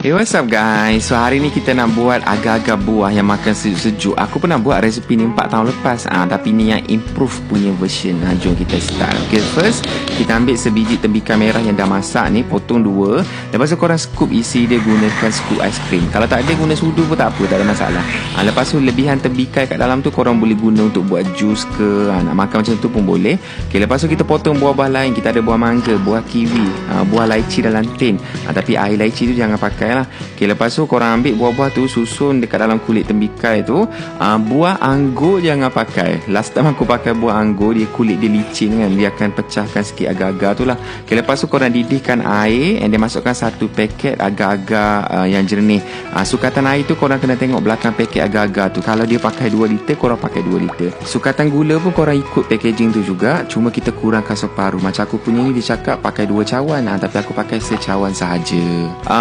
Hey, what's up guys? So hari ni kita nak buat agak-agak buah yang makan sejuk-sejuk. Aku pernah buat resepi ni 4 tahun lepas, tapi ni yang improve punya version. Jom kita start. Okay, first kita ambil sebiji tembikar merah yang dah masak ni, potong 2. Lepas tu korang scoop isi dia gunakan scoop aiskrim. Kalau tak ada guna sudu pun tak apa, tak ada masalah. Lepas tu lebihan tembikar kat dalam tu korang boleh guna untuk buat jus ke, nak makan macam tu pun boleh. Okay, lepas tu kita potong buah-buah lain. Kita ada buah mangga, buah kiwi, buah lychee dalam tin. Tapi air lychee tu jangan pakai lah. Okay, lepas tu korang ambil buah-buah tu, susun dekat dalam kulit tembikar tu. Buah anggur jangan pakai. Last time aku pakai buah anggur, dia kulit dia licin kan, dia akan pecahkan sikit agar-agar tu lah. Okay, lepas tu korang didihkan air and dia masukkan 1 paket agar-agar yang jernih. Sukatan air tu korang kena tengok belakang paket agar-agar tu. Kalau dia pakai 2 liter, korang pakai 2 liter. Sukatan gula pun korang ikut packaging tu juga, cuma kita kurangkan separuh. Macam aku punya ni dia cakap pakai 2 cawan, tapi aku pakai secawan sahaja.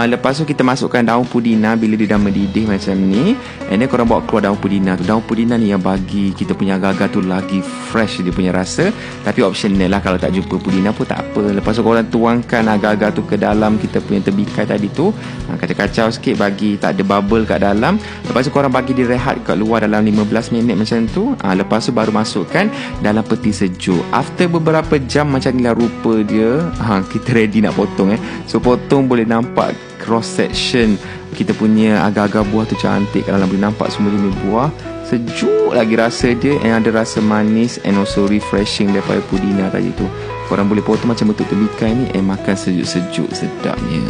Lepas tu kita masukkan daun pudina bila dia dah mendidih macam ni, and then korang bawa keluar daun pudina tu. Daun pudina ni yang bagi kita punya agar-agar tu lagi fresh dia punya rasa, tapi optional lah. Kalau tak jumpa pudina pun tak apa. Lepas tu korang tuangkan agar-agar tu ke dalam kita punya tembikar tadi tu, kacau-kacau sikit bagi tak ada bubble kat dalam. Lepas tu korang bagi dia rehat kat luar dalam 15 minit macam tu. Lepas tu baru masukkan dalam peti sejuk. After beberapa jam macam ni lah rupa dia, kita ready nak potong. So potong boleh nampak cross section kita punya agar-agar buah tu cantik. Kalau boleh nampak semua jenis buah, sejuk lagi rasa dia, and ada rasa manis and also refreshing daripada pudina tadi tu. Korang boleh potong macam bentuk tembikar ni and makan sejuk-sejuk sedapnya.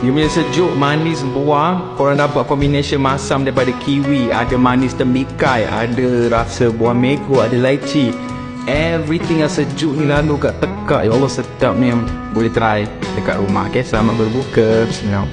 Dia punya sejuk manis buah. Korang dapat combination masam daripada kiwi, ada manis tembikar, ada rasa buah mango, ada lychee. Everything yang sejuk ni lalu kat tekak. Ya Allah, sedap ni. Boleh try dekat rumah. Okay, selamat berbuka. Bismillah.